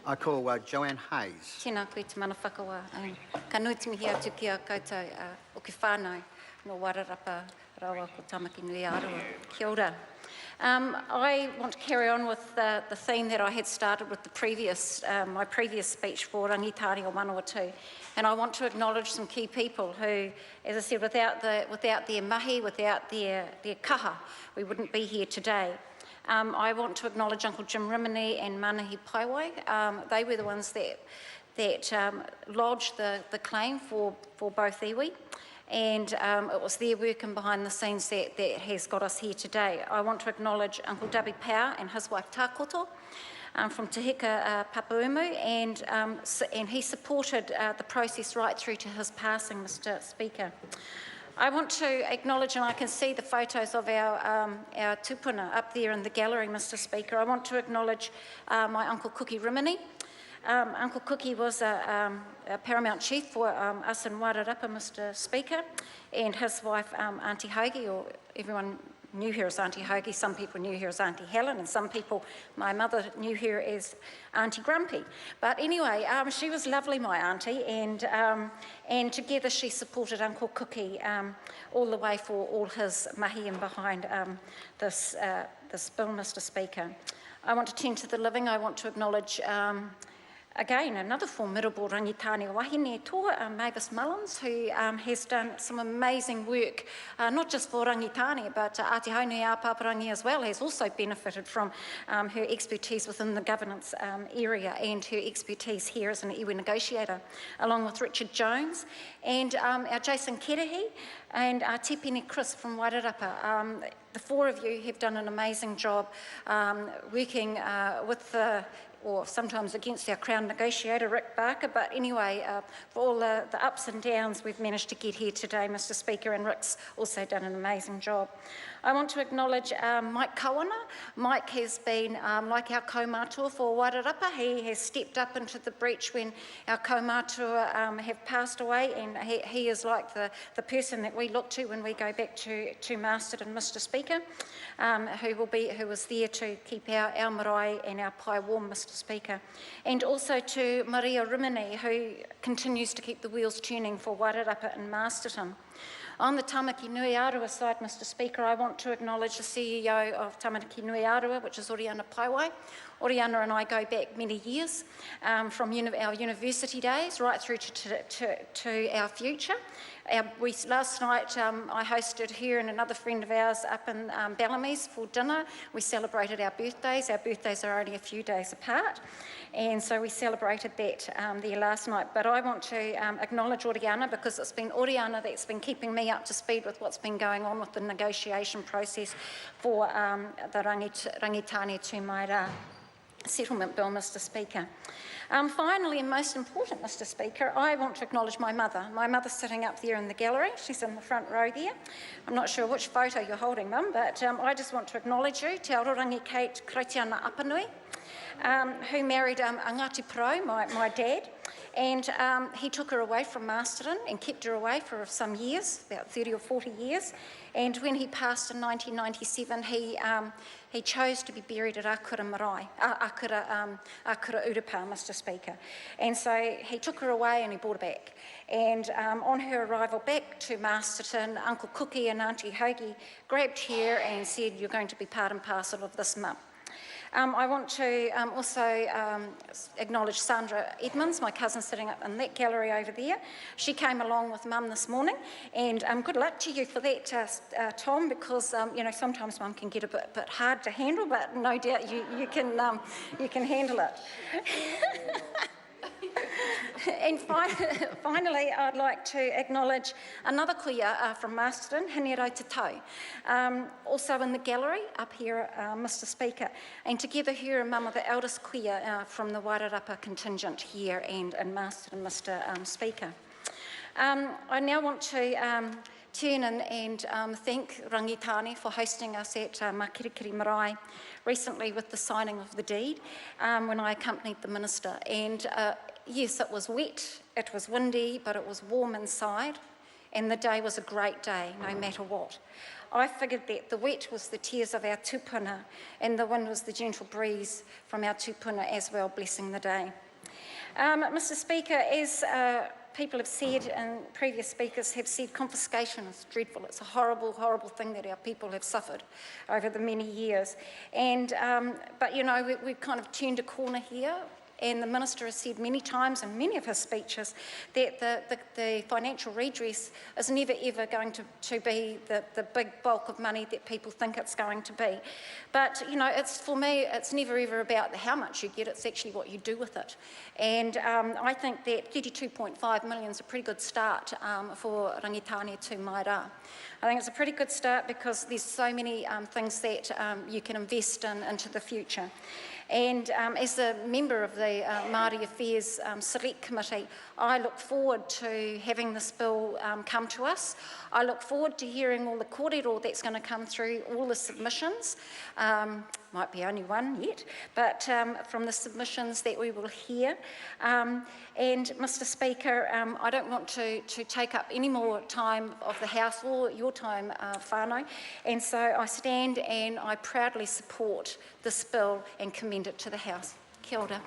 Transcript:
I call Joanne Hayes. Tēnā koe te mana whakawa. Ka nui te mihi atu ki a koutou o ke whānau no Wairarapa rawa ko Tāmaki nui-ā-Rua. Kia ora. I want to carry on with the theme that I had started with my previous speech for Rangitāne o Manawatu. And I want to acknowledge some key people who, as I said, without their mahi, without their kaha, we wouldn't be here today. I want to acknowledge Uncle Jim Rimini and Manahi Paiwai. They were the ones that lodged the claim for both iwi. And it was their work and behind the scenes that has got us here today. I want to acknowledge Uncle Dabi Pau and his wife Tākoto from Te Hika Papaumu, and he supported the process right through to his passing, Mr. Speaker. I want to acknowledge, and I can see the photos of our tupuna up there in the gallery, Mr. Speaker. I want to acknowledge my Uncle Kuki Rimini. Uncle Kuki was a paramount chief for us in Wairarapa, Mr. Speaker, and his wife, Auntie Hoagie, or everyone knew her as Auntie Hoagie. Some people knew her as Auntie Helen, and some people, my mother knew her as Auntie Grumpy. But anyway, she was lovely, my auntie, and together she supported Uncle Kuki all the way for all his mahi and behind this bill, Mr. Speaker. I want to tend to the living. I want to acknowledge again, another formidable Rangitāne wahine toa, Mavis Mullins, who has done some amazing work, not just for Rangitāne, but Āti Nui Paparangi as well, has also benefited from her expertise within the governance area and her expertise here as an iwi negotiator, along with Richard Jones and our Jason Kerehi and our Tepini Chris from Wairarapa. The four of you have done an amazing job working with or sometimes against our Crown negotiator, Rick Barker, but anyway, for all the ups and downs, we've managed to get here today, Mr. Speaker, and Rick's also done an amazing job. I want to acknowledge Mike Kawana. Mike has been, like our kaumātua for Wairarapa, he has stepped up into the breach when our kaumātua have passed away, and he is like the person that we look to when we go back to Masterton, Mr. Speaker, who was there to keep our marae and our pai warm, Mr. Speaker. And also to Maria Rimini, who continues to keep the wheels turning for Wairarapa and Masterton. On the Tāmaki nui-ā-Rua side, Mr. Speaker, I want to acknowledge the CEO of Tāmaki nui-ā-Rua, which is Oriana Paiwai. Oriana and I go back many years, from our university days right through to our future. Last night I hosted her and another friend of ours up in Bellamy's for dinner. We celebrated our birthdays. Our birthdays are only a few days apart, and so we celebrated that there last night. But I want to acknowledge Oriana, because it's been Oriana that's been keeping me up to speed with what's been going on with the negotiation process for the Rangitāne Tūmaira settlement bill, Mr. Speaker. Finally, and most important, Mr. Speaker, I want to acknowledge my mother. My mother's sitting up there in the gallery. She's in the front row there. I'm not sure which photo you're holding, Mum, but I just want to acknowledge you, Te Arorangi Kate Kraitiana Apanui, who married Angati Pro, my dad, and he took her away from Masterton and kept her away for some years, about 30 or 40 years, and when he passed in 1997, he chose to be buried at Akura Marae, Akura Urapa, Mr. Speaker. And so he took her away and he brought her back. And on her arrival back to Masterton, Uncle Kuki and Auntie Hoagie grabbed her and said, "You're going to be part and parcel of this, Mum." I want to also acknowledge Sandra Edmonds, my cousin sitting up in that gallery over there. She came along with Mum this morning, and good luck to you for that, Tom, because you know, sometimes Mum can get a bit hard to handle, but no doubt you can handle it. And finally, I'd like to acknowledge another kuia from Masterton, Hinero Te Tau, also in the gallery up here, Mr. Speaker. And together her and Mum are the eldest kuia from the Wairarapa contingent here and in Masterton, Mr. Speaker. I now want to turn and thank Rangitāne for hosting us at Makirikiri Marae recently with the signing of the deed when I accompanied the Minister. And yes, it was wet, it was windy, but it was warm inside, and the day was a great day, no matter what. I figured that the wet was the tears of our tupuna and the wind was the gentle breeze from our tupuna as well, blessing the day. Mr. Speaker, as people have said and previous speakers have said, confiscation is dreadful. It's a horrible, horrible thing that our people have suffered over the many years. And, but, you know, we've kind of turned a corner here. And the Minister has said many times in many of his speeches that the financial redress is never ever going to be the big bulk of money that people think it's going to be. But, you know, for me, it's never ever about how much you get, it's actually what you do with it. And I think that 32.5 million is a pretty good start for Rangitāne to Wairarapa. I think it's a pretty good start because there's so many things that you can invest in into the future. And as a member of the Māori Affairs Select Committee, I look forward to having this bill come to us. I look forward to hearing all the kōrero that's going to come through, all the submissions. Might be only one yet, but from the submissions that we will hear. And Mr. Speaker, I don't want to take up any more time of the House or your time, whānau, and so I stand and I proudly support this bill and commend it to the House. Kia ora.